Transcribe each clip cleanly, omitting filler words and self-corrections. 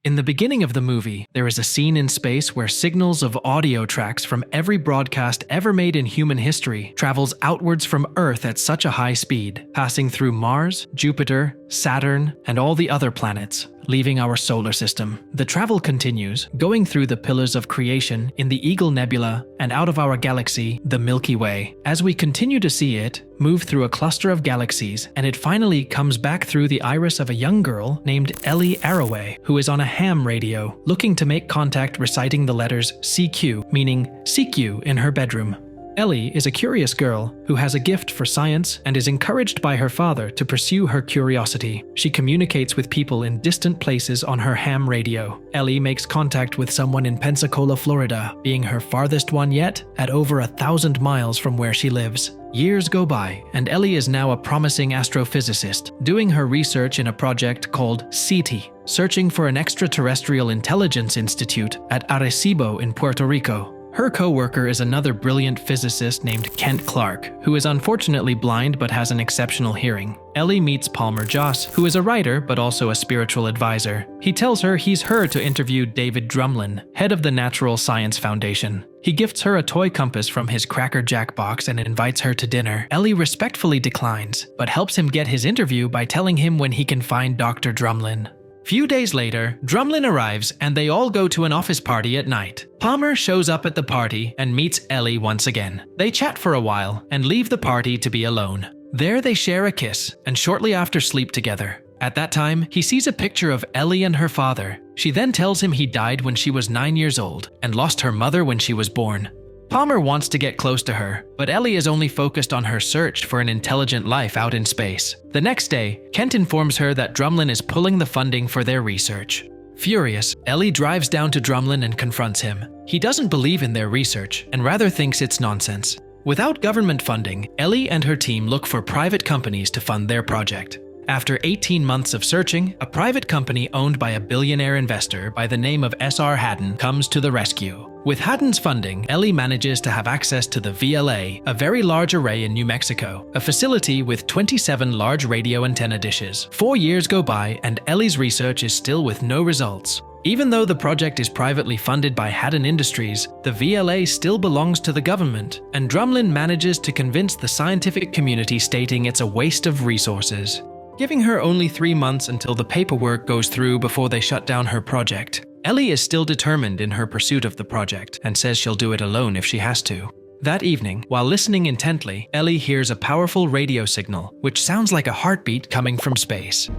In the beginning of the movie, there is a scene in space where signals of audio tracks from every broadcast ever made in human history travels outwards from Earth at such a high speed, passing through Mars, Jupiter, Saturn, and all the other planets, leaving our solar system. The travel continues, going through the pillars of creation in the Eagle Nebula and out of our galaxy, the Milky Way. As we continue to see it move through a cluster of galaxies, and it finally comes back through the iris of a young girl named Ellie Arroway, who is on a ham radio, looking to make contact reciting the letters CQ, meaning seek you, in her bedroom. Ellie is a curious girl who has a gift for science and is encouraged by her father to pursue her curiosity. She communicates with people in distant places on her ham radio. Ellie makes contact with someone in Pensacola, Florida, being her farthest one yet, at over 1,000 miles from where she lives. Years go by, and Ellie is now a promising astrophysicist, doing her research in a project called SETI, searching for an extraterrestrial intelligence institute at Arecibo in Puerto Rico. Her co-worker is another brilliant physicist named Kent Clark, who is unfortunately blind but has an exceptional hearing. Ellie meets Palmer Joss, who is a writer but also a spiritual advisor. He tells her he's her to interview David Drumlin, head of the Natural Science Foundation. He gifts her a toy compass from his Cracker Jack box and invites her to dinner. Ellie respectfully declines, but helps him get his interview by telling him when he can find Dr. Drumlin. Few days later, Drumlin arrives and they all go to an office party at night. Palmer shows up at the party and meets Ellie once again. They chat for a while and leave the party to be alone. There they share a kiss and shortly after sleep together. At that time, he sees a picture of Ellie and her father. She then tells him he died when she was 9 years old and lost her mother when she was born. Palmer wants to get close to her, but Ellie is only focused on her search for an intelligent life out in space. The next day, Kent informs her that Drumlin is pulling the funding for their research. Furious, Ellie drives down to Drumlin and confronts him. He doesn't believe in their research and rather thinks it's nonsense. Without government funding, Ellie and her team look for private companies to fund their project. After 18 months of searching, a private company owned by a billionaire investor by the name of S.R. Haddon comes to the rescue. With Haddon's funding, Ellie manages to have access to the VLA, a very large array in New Mexico, a facility with 27 large radio antenna dishes. 4 years go by and Ellie's research is still with no results. Even though the project is privately funded by Haddon Industries, the VLA still belongs to the government, and Drumlin manages to convince the scientific community stating it's a waste of resources. Giving her only 3 months until the paperwork goes through before they shut down her project. Ellie is still determined in her pursuit of the project and says she'll do it alone if she has to. That evening, while listening intently, Ellie hears a powerful radio signal, which sounds like a heartbeat coming from space.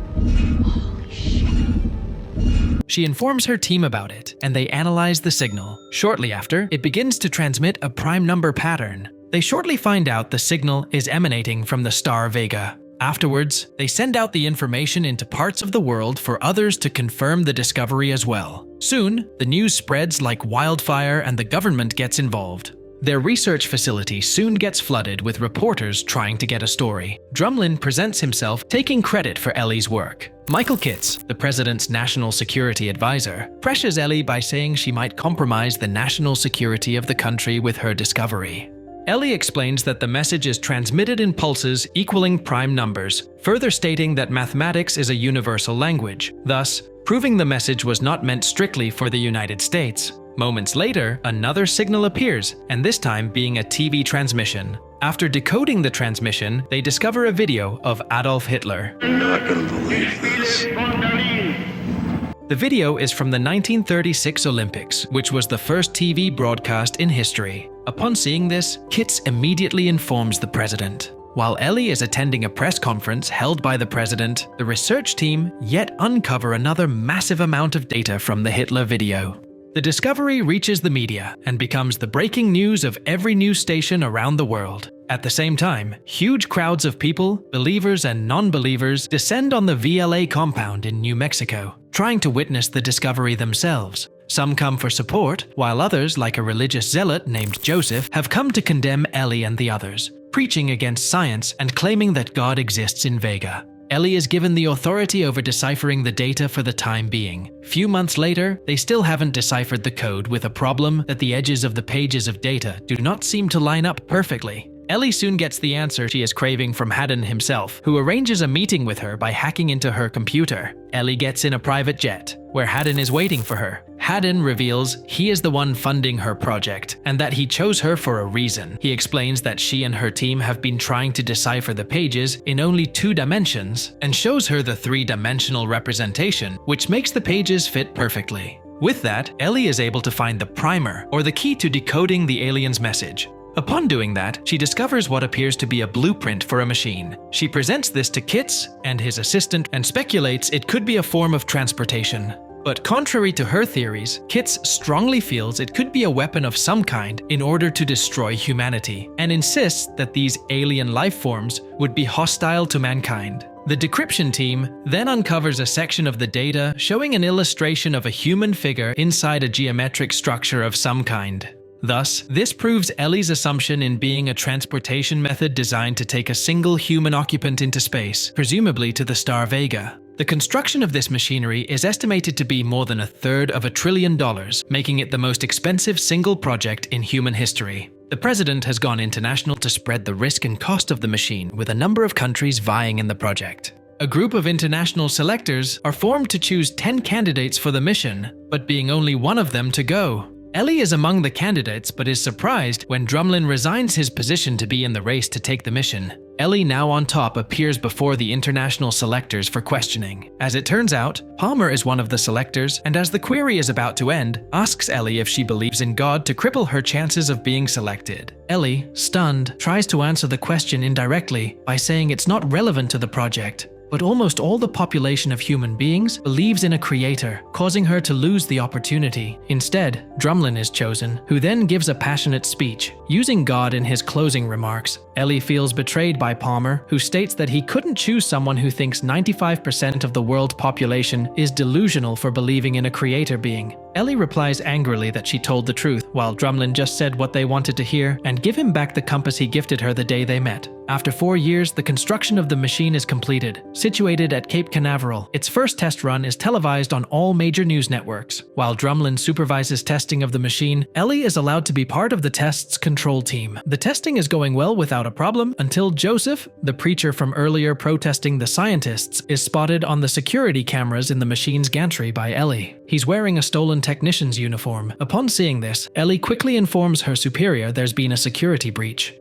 Holy shit. She informs her team about it, and they analyze the signal. Shortly after, it begins to transmit a prime number pattern. They shortly find out the signal is emanating from the star Vega. Afterwards, they send out the information into parts of the world for others to confirm the discovery as well. Soon, the news spreads like wildfire and the government gets involved. Their research facility soon gets flooded with reporters trying to get a story. Drumlin presents himself, taking credit for Ellie's work. Michael Kitts, the president's national security advisor, pressures Ellie by saying she might compromise the national security of the country with her discovery. Ellie explains that the message is transmitted in pulses equaling prime numbers, further stating that mathematics is a universal language, thus proving the message was not meant strictly for the United States. Moments later, another signal appears, and this time being a TV transmission. After decoding the transmission, they discover a video of Adolf Hitler. You're not gonna believe this. The video is from the 1936 Olympics, which was the first TV broadcast in history. Upon seeing this, Kitts immediately informs the president. While Ellie is attending a press conference held by the president, the research team yet uncover another massive amount of data from the Hitler video. The discovery reaches the media and becomes the breaking news of every news station around the world. At the same time, huge crowds of people, believers and non-believers, descend on the VLA compound in New Mexico, trying to witness the discovery themselves. Some come for support, while others, like a religious zealot named Joseph, have come to condemn Ellie and the others, preaching against science and claiming that God exists in Vega. Ellie is given the authority over deciphering the data for the time being. Few months later, they still haven't deciphered the code, with a problem that the edges of the pages of data do not seem to line up perfectly. Ellie soon gets the answer she is craving from Haddon himself, who arranges a meeting with her by hacking into her computer. Ellie gets in a private jet, where Haddon is waiting for her. Haddon reveals he is the one funding her project, and that he chose her for a reason. He explains that she and her team have been trying to decipher the pages in only 2 dimensions, and shows her the 3-dimensional representation, which makes the pages fit perfectly. With that, Ellie is able to find the primer, or the key to decoding the alien's message. Upon doing that, she discovers what appears to be a blueprint for a machine. She presents this to Kitz and his assistant and speculates it could be a form of transportation. But contrary to her theories, Kitz strongly feels it could be a weapon of some kind in order to destroy humanity, and insists that these alien life forms would be hostile to mankind. The decryption team then uncovers a section of the data showing an illustration of a human figure inside a geometric structure of some kind. Thus, this proves Ellie's assumption in being a transportation method designed to take a single human occupant into space, presumably to the star Vega. The construction of this machinery is estimated to be more than $1/3 trillion, making it the most expensive single project in human history. The president has gone international to spread the risk and cost of the machine, with a number of countries vying in the project. A group of international selectors are formed to choose 10 candidates for the mission, but being only one of them to go. Ellie is among the candidates but is surprised when Drumlin resigns his position to be in the race to take the mission. Ellie, now on top, appears before the international selectors for questioning. As it turns out, Palmer is one of the selectors, and as the query is about to end, asks Ellie if she believes in God to cripple her chances of being selected. Ellie, stunned, tries to answer the question indirectly by saying it's not relevant to the project. But almost all the population of human beings believes in a creator, causing her to lose the opportunity. Instead, Drumlin is chosen, who then gives a passionate speech, using God in his closing remarks. Ellie feels betrayed by Palmer, who states that he couldn't choose someone who thinks 95% of the world population is delusional for believing in a creator being. Ellie replies angrily that she told the truth, while Drumlin just said what they wanted to hear and give him back the compass he gifted her the day they met. After 4 years, the construction of the machine is completed. Situated at Cape Canaveral, its first test run is televised on all major news networks. While Drumlin supervises testing of the machine, Ellie is allowed to be part of the test's control team. The testing is going well without a problem until Joseph, the preacher from earlier protesting the scientists, is spotted on the security cameras in the machine's gantry by Ellie. He's wearing a stolen technician's uniform. Upon seeing this, Ellie quickly informs her superior there's been a security breach.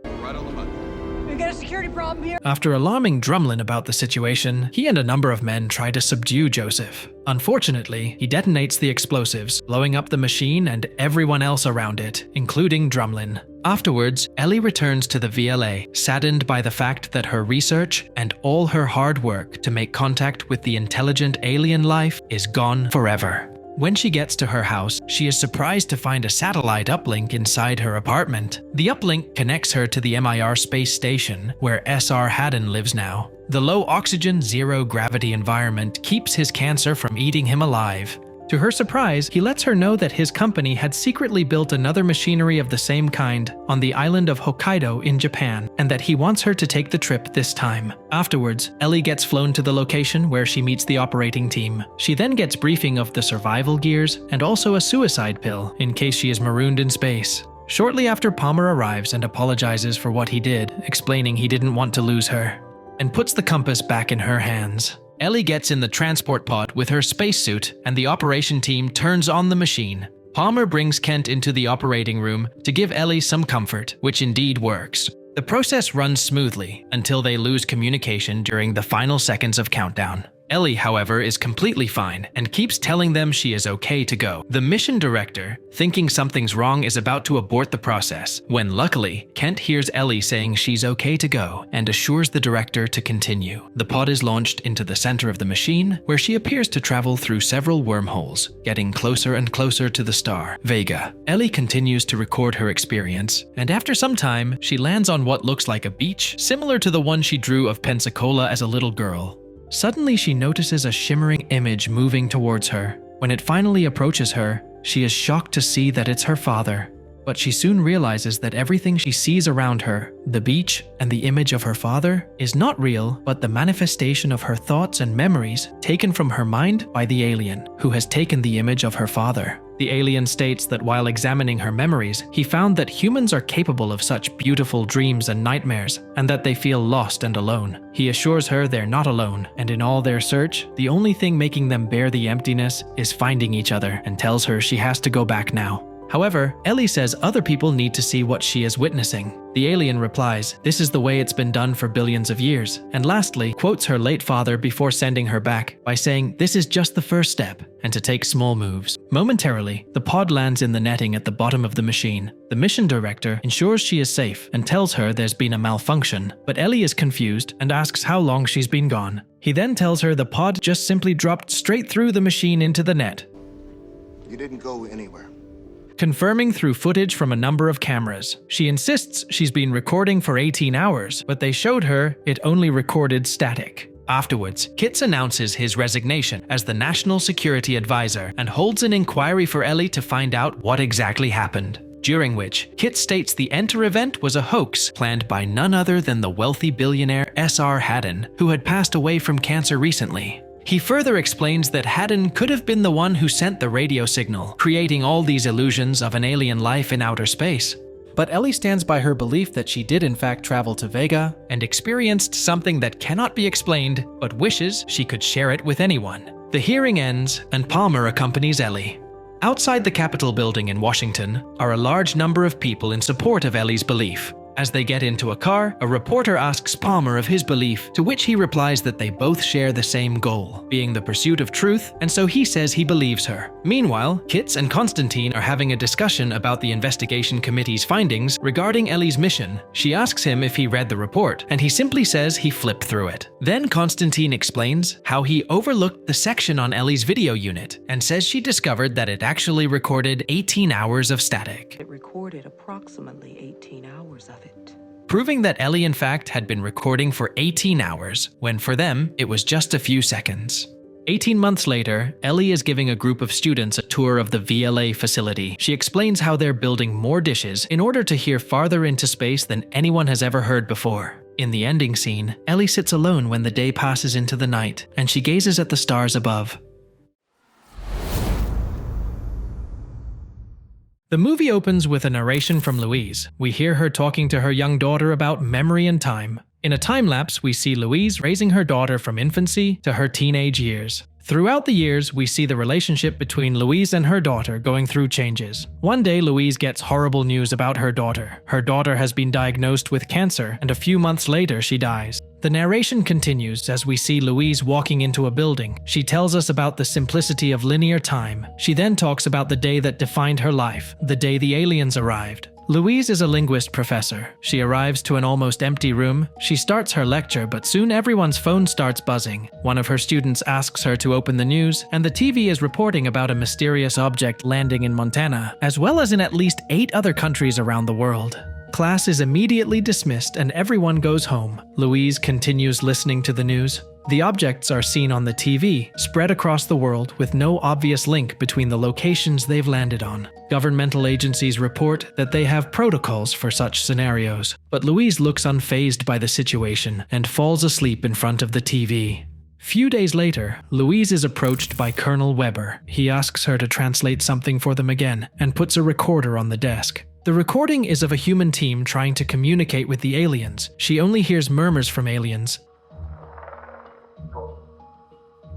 After alarming Drumlin about the situation, he and a number of men try to subdue Joseph. Unfortunately, he detonates the explosives, blowing up the machine and everyone else around it, including Drumlin. Afterwards, Ellie returns to the VLA, saddened by the fact that her research and all her hard work to make contact with the intelligent alien life is gone forever. When she gets to her house, she is surprised to find a satellite uplink inside her apartment. The uplink connects her to the MIR space station, where SR Haddon lives now. The low oxygen, zero gravity environment keeps his cancer from eating him alive. To her surprise, he lets her know that his company had secretly built another machinery of the same kind on the island of Hokkaido in Japan, and that he wants her to take the trip this time. Afterwards, Ellie gets flown to the location where she meets the operating team. She then gets briefing of the survival gears and also a suicide pill in case she is marooned in space. Shortly after, Palmer arrives and apologizes for what he did, explaining he didn't want to lose her, and puts the compass back in her hands. Ellie gets in the transport pod with her spacesuit, and the operation team turns on the machine. Palmer brings Kent into the operating room to give Ellie some comfort, which indeed works. The process runs smoothly until they lose communication during the final seconds of countdown. Ellie, however, is completely fine and keeps telling them she is okay to go. The mission director, thinking something's wrong, is about to abort the process, when luckily, Kent hears Ellie saying she's okay to go and assures the director to continue. The pod is launched into the center of the machine, where she appears to travel through several wormholes, getting closer and closer to the star, Vega. Ellie continues to record her experience, and after some time, she lands on what looks like a beach, similar to the one she drew of Pensacola as a little girl. Suddenly, she notices a shimmering image moving towards her. When it finally approaches her, she is shocked to see that it's her father. But she soon realizes that everything she sees around her, the beach and the image of her father, is not real, but the manifestation of her thoughts and memories taken from her mind by the alien, who has taken the image of her father. The alien states that while examining her memories, he found that humans are capable of such beautiful dreams and nightmares, and that they feel lost and alone. He assures her they're not alone, and in all their search, the only thing making them bear the emptiness is finding each other, and tells her she has to go back now. However, Ellie says other people need to see what she is witnessing. The alien replies, "This is the way it's been done for billions of years," and lastly, quotes her late father before sending her back by saying this is just the first step, and to take small moves. Momentarily, the pod lands in the netting at the bottom of the machine. The mission director ensures she is safe and tells her there's been a malfunction, but Ellie is confused and asks how long she's been gone. He then tells her the pod just simply dropped straight through the machine into the net. You didn't go anywhere. Confirming through footage from a number of cameras. She insists she's been recording for 18 hours, but they showed her it only recorded static. Afterwards, Kitts announces his resignation as the National Security Advisor and holds an inquiry for Ellie to find out what exactly happened. During which, Kitts states the Enter event was a hoax planned by none other than the wealthy billionaire S.R. Haddon, who had passed away from cancer recently. He further explains that Haddon could have been the one who sent the radio signal, creating all these illusions of an alien life in outer space. But Ellie stands by her belief that she did in fact travel to Vega and experienced something that cannot be explained, but wishes she could share it with anyone. The hearing ends, and Palmer accompanies Ellie. Outside the Capitol building in Washington are a large number of people in support of Ellie's belief. As they get into a car, a reporter asks Palmer of his belief, to which he replies that they both share the same goal, being the pursuit of truth, and so he says he believes her. Meanwhile, Kitts and Constantine are having a discussion about the investigation committee's findings regarding Ellie's mission. She asks him if he read the report, and he simply says he flipped through it. Then Constantine explains how he overlooked the section on Ellie's video unit, and says she discovered that it actually recorded 18 hours of static. It recorded approximately 18 hours of it. Proving that Ellie in fact had been recording for 18 hours, when for them, it was just a few seconds. 18 months later, Ellie is giving a group of students a tour of the VLA facility. She explains how they're building more dishes in order to hear farther into space than anyone has ever heard before. In the ending scene, Ellie sits alone when the day passes into the night, and she gazes at the stars above. The movie opens with a narration from Louise. We hear her talking to her young daughter about memory and time. In a time-lapse, we see Louise raising her daughter from infancy to her teenage years. Throughout the years, we see the relationship between Louise and her daughter going through changes. One day, Louise gets horrible news about her daughter. Her daughter has been diagnosed with cancer, and a few months later, she dies. The narration continues as we see Louise walking into a building. She tells us about the simplicity of linear time. She then talks about the day that defined her life, the day the aliens arrived. Louise is a linguist professor. She arrives to an almost empty room. She starts her lecture, but soon everyone's phone starts buzzing. One of her students asks her to open the news, and the TV is reporting about a mysterious object landing in Montana, as well as in at least 8 other countries around the world. Class is immediately dismissed and everyone goes home. Louise continues listening to the news. The objects are seen on the TV, spread across the world with no obvious link between the locations they've landed on. Governmental agencies report that they have protocols for such scenarios, but Louise looks unfazed by the situation and falls asleep in front of the TV. Few days later, Louise is approached by Colonel Weber. He asks her to translate something for them again and puts a recorder on the desk. The recording is of a human team trying to communicate with the aliens. She only hears murmurs from aliens,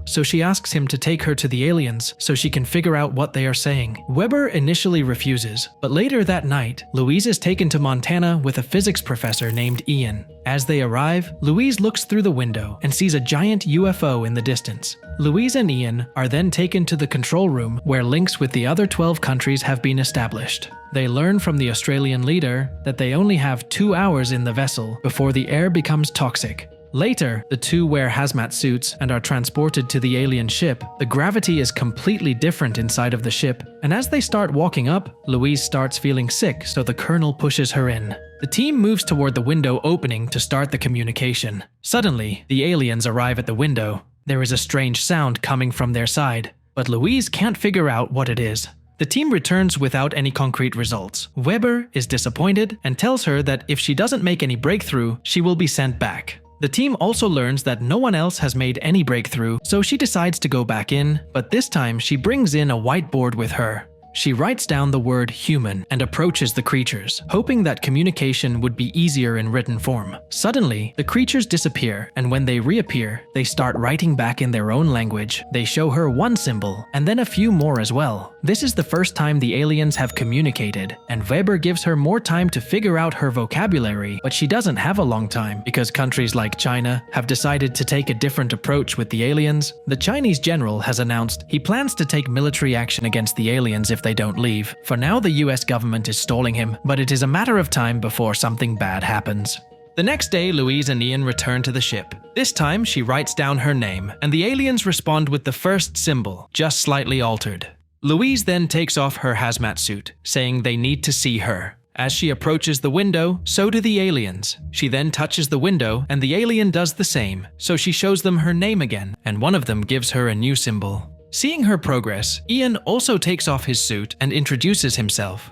so she asks him to take her to the aliens so she can figure out what they are saying. Weber initially refuses, but later that night, Louise is taken to Montana with a physics professor named Ian. As they arrive, Louise looks through the window and sees a giant UFO in the distance. Louise and Ian are then taken to the control room where links with the other 12 countries have been established. They learn from the Australian leader that they only have 2 hours in the vessel before the air becomes toxic. Later, the two wear hazmat suits and are transported to the alien ship. The gravity is completely different inside of the ship, and as they start walking up, Louise starts feeling sick, so the colonel pushes her in. The team moves toward the window opening to start the communication. Suddenly, the aliens arrive at the window. There is a strange sound coming from their side, but Louise can't figure out what it is. The team returns without any concrete results. Weber is disappointed and tells her that if she doesn't make any breakthrough, she will be sent back. The team also learns that no one else has made any breakthrough, so she decides to go back in, but this time she brings in a whiteboard with her. She writes down the word human and approaches the creatures, hoping that communication would be easier in written form. Suddenly, the creatures disappear, and when they reappear, they start writing back in their own language. They show her one symbol, and then a few more as well. This is the first time the aliens have communicated, and Weber gives her more time to figure out her vocabulary, but she doesn't have a long time, because countries like China have decided to take a different approach with the aliens. The Chinese general has announced he plans to take military action against the aliens if they don't leave. For now, the US government is stalling him, but it is a matter of time before something bad happens. The next day, Louise and Ian return to the ship. This time, she writes down her name, and the aliens respond with the first symbol, just slightly altered. Louise then takes off her hazmat suit, saying they need to see her. As she approaches the window, so do the aliens. She then touches the window, and the alien does the same, so she shows them her name again, and one of them gives her a new symbol. Seeing her progress, Ian also takes off his suit and introduces himself.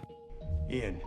Ian.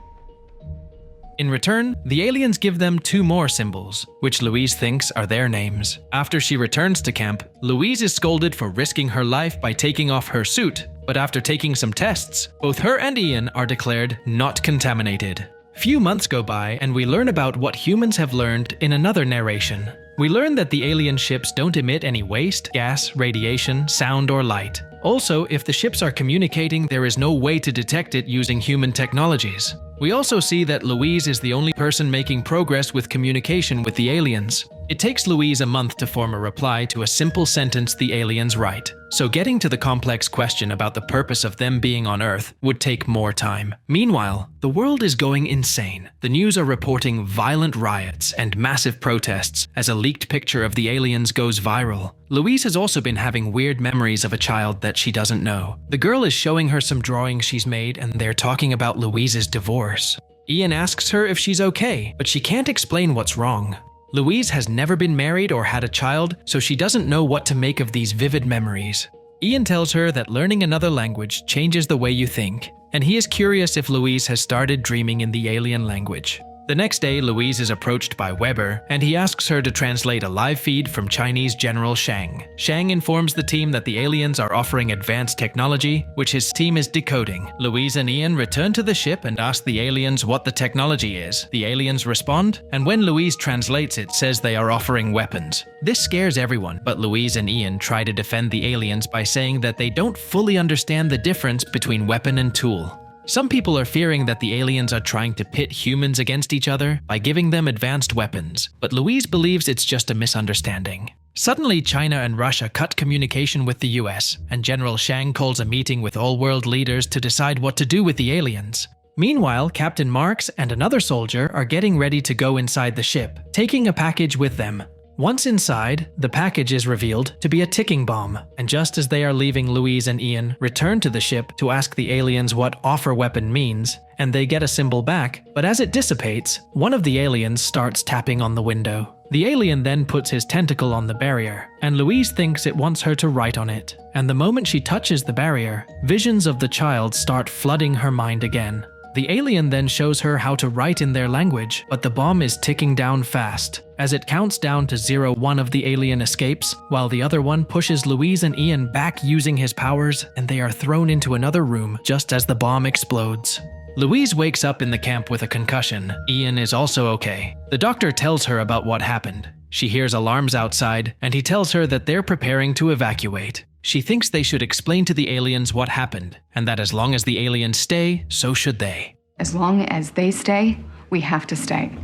In return, the aliens give them 2 more symbols, which Louise thinks are their names. After she returns to camp, Louise is scolded for risking her life by taking off her suit, but after taking some tests, both her and Ian are declared not contaminated. Few months go by and we learn about what humans have learned in another narration. We learn that the alien ships don't emit any waste, gas, radiation, sound, or light. Also, if the ships are communicating, there is no way to detect it using human technologies. We also see that Louise is the only person making progress with communication with the aliens. It takes Louise a month to form a reply to a simple sentence the aliens write, so getting to the complex question about the purpose of them being on Earth would take more time. Meanwhile, the world is going insane. The news are reporting violent riots and massive protests as a leaked picture of the aliens goes viral. Louise has also been having weird memories of a child that she doesn't know. The girl is showing her some drawings she's made and they're talking about Louise's divorce. Ian asks her if she's okay, but she can't explain what's wrong. Louise has never been married or had a child, so she doesn't know what to make of these vivid memories. Ian tells her that learning another language changes the way you think, and he is curious if Louise has started dreaming in the alien language. The next day, Louise is approached by Weber, and he asks her to translate a live feed from Chinese General Shang. Shang informs the team that the aliens are offering advanced technology, which his team is decoding. Louise and Ian return to the ship and ask the aliens what the technology is. The aliens respond, and when Louise translates it, says they are offering weapons. This scares everyone, but Louise and Ian try to defend the aliens by saying that they don't fully understand the difference between weapon and tool. Some people are fearing that the aliens are trying to pit humans against each other by giving them advanced weapons, but Louise believes it's just a misunderstanding. Suddenly, China and Russia cut communication with the US, and General Shang calls a meeting with all world leaders to decide what to do with the aliens. Meanwhile, Captain Marks and another soldier are getting ready to go inside the ship, taking a package with them. Once inside, the package is revealed to be a ticking bomb, and just as they are leaving, Louise and Ian return to the ship to ask the aliens what offer weapon means, and they get a symbol back, but as it dissipates, one of the aliens starts tapping on the window. The alien then puts his tentacle on the barrier, and Louise thinks it wants her to write on it, and the moment she touches the barrier, visions of the child start flooding her mind again. The alien then shows her how to write in their language, but the bomb is ticking down fast. As it counts down to 0, one of the alien escapes, while the other one pushes Louise and Ian back using his powers, and they are thrown into another room just as the bomb explodes. Louise wakes up in the camp with a concussion. Ian is also okay. The doctor tells her about what happened. She hears alarms outside, and he tells her that they're preparing to evacuate. She thinks they should explain to the aliens what happened, and that as long as the aliens stay, so should they. As long as they stay, we have to stay.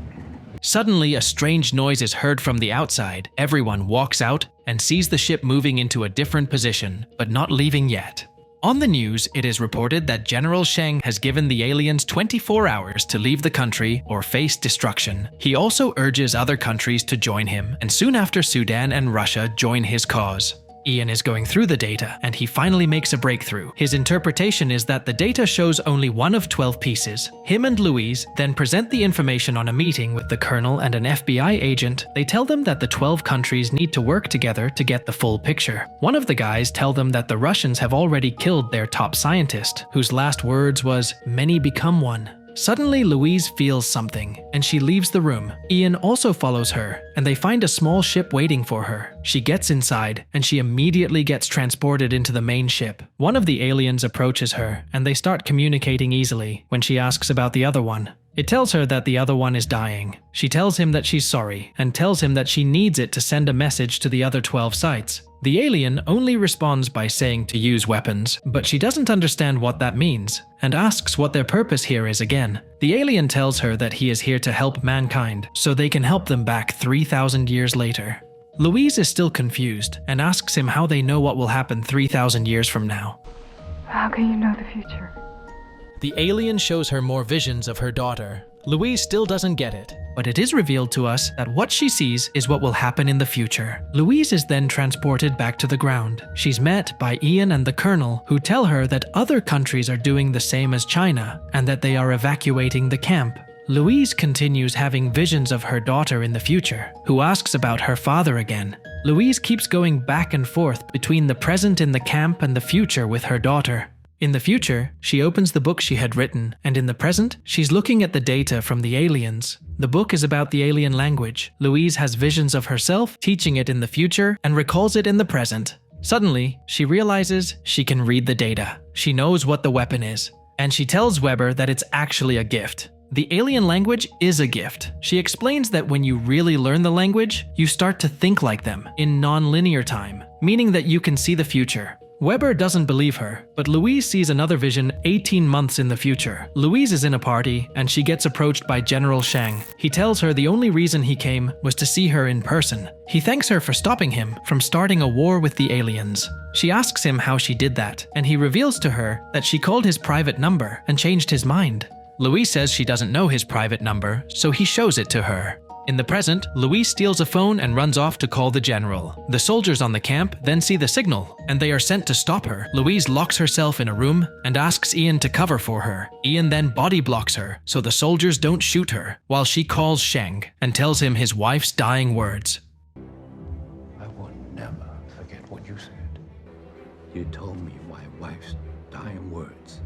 Suddenly, a strange noise is heard from the outside. Everyone walks out and sees the ship moving into a different position, but not leaving yet. On the news, it is reported that General Shang has given the aliens 24 hours to leave the country or face destruction. He also urges other countries to join him, and soon after, Sudan and Russia join his cause. Ian is going through the data, and he finally makes a breakthrough. His interpretation is that the data shows only one of 12 pieces. Him and Louise then present the information on a meeting with the colonel and an FBI agent. They tell them that the 12 countries need to work together to get the full picture. One of the guys tell them that the Russians have already killed their top scientist, whose last words was, "Many become one." Suddenly, Louise feels something, and she leaves the room. Ian also follows her, and they find a small ship waiting for her. She gets inside, and she immediately gets transported into the main ship. One of the aliens approaches her, and they start communicating easily when she asks about the other one. It tells her that the other one is dying. She tells him that she's sorry, and tells him that she needs it to send a message to the other 12 sites. The alien only responds by saying to use weapons, but she doesn't understand what that means, and asks what their purpose here is again. The alien tells her that he is here to help mankind, so they can help them back 3,000 years later. Louise is still confused, and asks him how they know what will happen 3,000 years from now. How can you know the future? The alien shows her more visions of her daughter. Louise still doesn't get it, but it is revealed to us that what she sees is what will happen in the future. Louise is then transported back to the ground. She's met by Ian and the Colonel, who tell her that other countries are doing the same as China, and that they are evacuating the camp. Louise continues having visions of her daughter in the future, who asks about her father again. Louise keeps going back and forth between the present in the camp and the future with her daughter. In the future, she opens the book she had written, and in the present, she's looking at the data from the aliens. The book is about the alien language. Louise has visions of herself teaching it in the future and recalls it in the present. Suddenly, she realizes she can read the data. She knows what the weapon is, and she tells Weber that it's actually a gift. The alien language is a gift. She explains that when you really learn the language, you start to think like them in non-linear time, meaning that you can see the future. Weber doesn't believe her, but Louise sees another vision 18 months in the future. Louise is in a party, and she gets approached by General Shang. He tells her the only reason he came was to see her in person. He thanks her for stopping him from starting a war with the aliens. She asks him how she did that, and he reveals to her that she called his private number and changed his mind. Louise says she doesn't know his private number, so he shows it to her. In the present, Louise steals a phone and runs off to call the general. The soldiers on the camp then see the signal, and they are sent to stop her. Louise locks herself in a room and asks Ian to cover for her. Ian then body blocks her, so the soldiers don't shoot her, while she calls Shang and tells him his wife's dying words. I will never forget what you said. You told me my wife's dying words.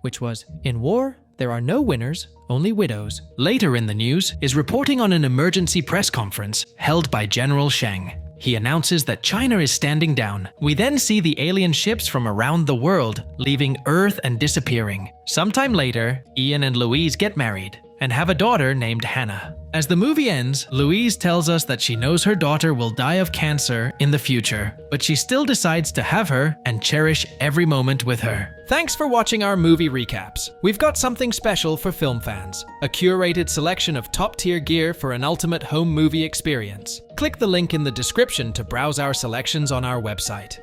Which was, in war, there are no winners, only widows. Later in the news is reporting on an emergency press conference held by General Shang. He announces that China is standing down. We then see the alien ships from around the world leaving Earth and disappearing. Sometime later, Ian and Louise get married and have a daughter named Hannah. As the movie ends, Louise tells us that she knows her daughter will die of cancer in the future, but she still decides to have her and cherish every moment with her. Thanks for watching our movie recaps. We've got something special for film fans, a curated selection of top-tier gear for an ultimate home movie experience. Click the link in the description to browse our selections on our website.